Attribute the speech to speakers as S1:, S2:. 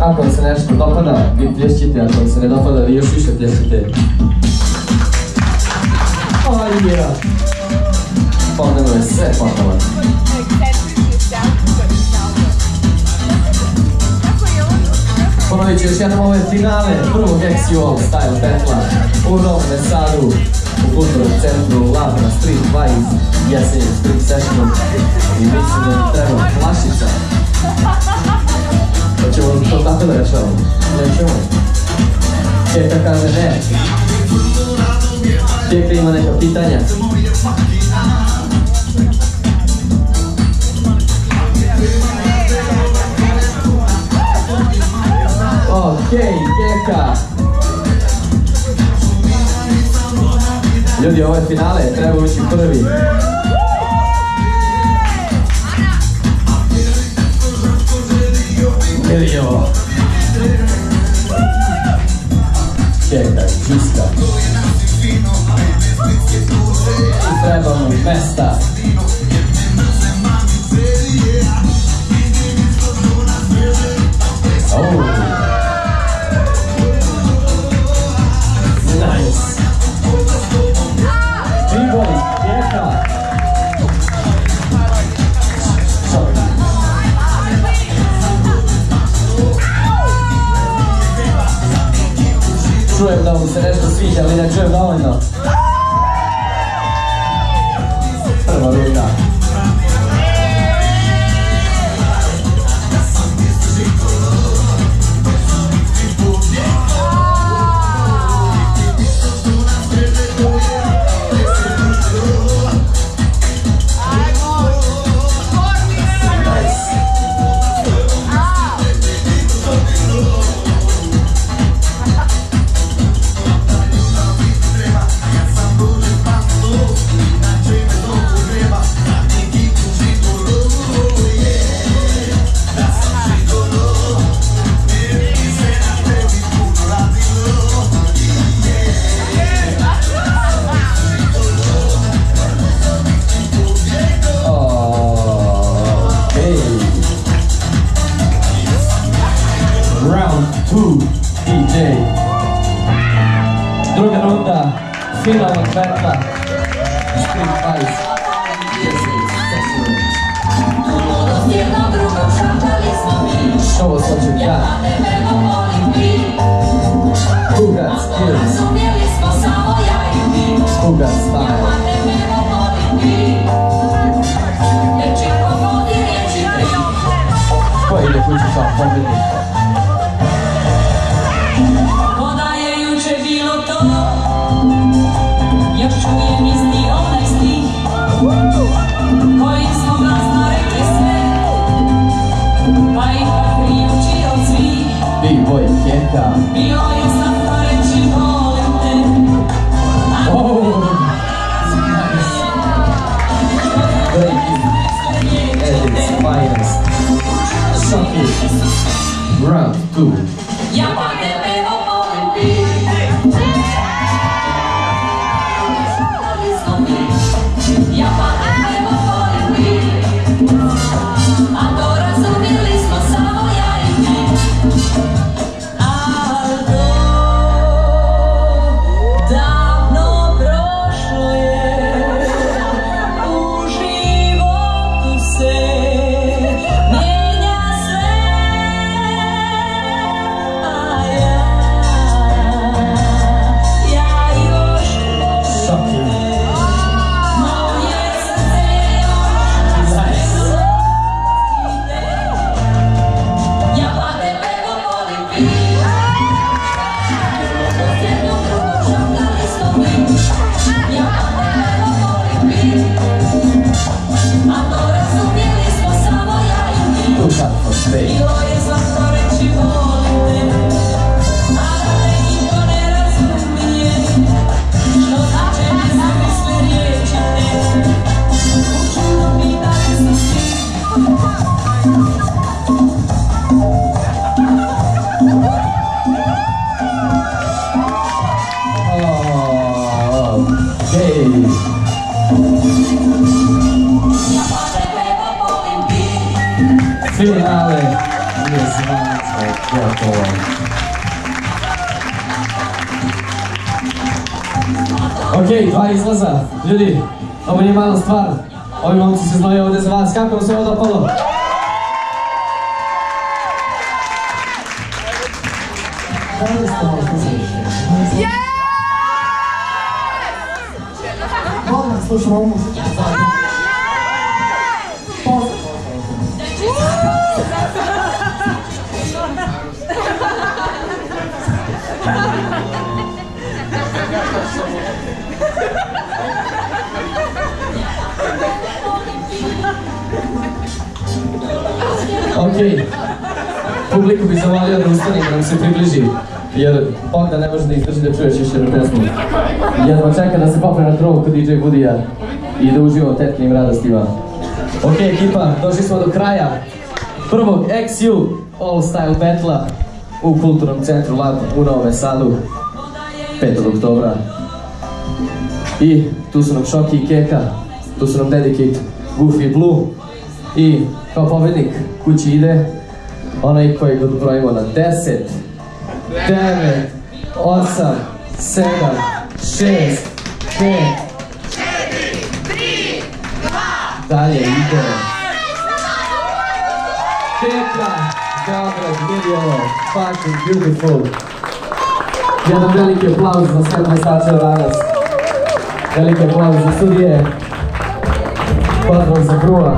S1: Ako vam se nešto dopada, vi plješćite, ako vam se ne dopada, vi još više plješćite. Oh yeah! Ponovno je sve ponovo. Ponovit ću još jednom ove finale prvog XU Style Battla u Novom Sadu, u kulturnom centru Labra Street 20, jesenjem Street Sessionom i mislim da mi treba flašica. Hoćemo to tako da rešavamo? Nećemo. Keka kaže ne. Keka ima neka pitanja. Okej, Keka. Ljudi, ovo je finale, treba ući prvi. Ili ovo. Keka, čiska. I treba mu mesta. Oh. Nice. B-boy, Keka. Čujem da mu se nešto sviđa, ali ne čujem dovoljno. Prva ruka. Druga runda finalnog batla Street 20. Show us what you got. Who got skills? Who got style? Ko ide kući kao pobjednik?
S2: Još čujem isti onaj stih kojim smo glasno rekli sve, pa ipak krijući od svih.
S1: B-boy Keka.
S2: Bilo je slatko reći volim te.
S1: Edit's finest. Suck it. Round 2.
S2: Ja pa tebe volim ti.
S1: Finale je zvanično gotovo. Ok, 2 izlaza. Ljudi, ovo nije mala stvar. Ovi momci se znaju ovde za vas. Kako vam se ovo dopalo?
S3: Molim, slušamo ovu muziku.
S1: Ok, publiku bi zavolio da ustane da nam se približi, jer Bogdan ne može da izdrži da čuješ još jednu pesmu. Jedva čeka da se popne na krov kod DJ Budija i da uživa u tetkinim radostima. Ok, ekipa, došli smo do kraja prvog XU All Style Battle-a u Kulturnom centru Lab u Novom Sadu 5. oktobra. I tu su nam Šoki i Keka, tu su nam Dedicate, Goofy i Blue. I kao pobednik kući ide onaj koji god brojimo na 10, 9, 8, 7, 6, 5, 4, 3, 2, dalje ide Keka, Beograd, vidi ovo, fucking beautiful. Jedan veliki aplauz za sve plesače danas. Veliki aplauz za studije, pozdrav za Krua.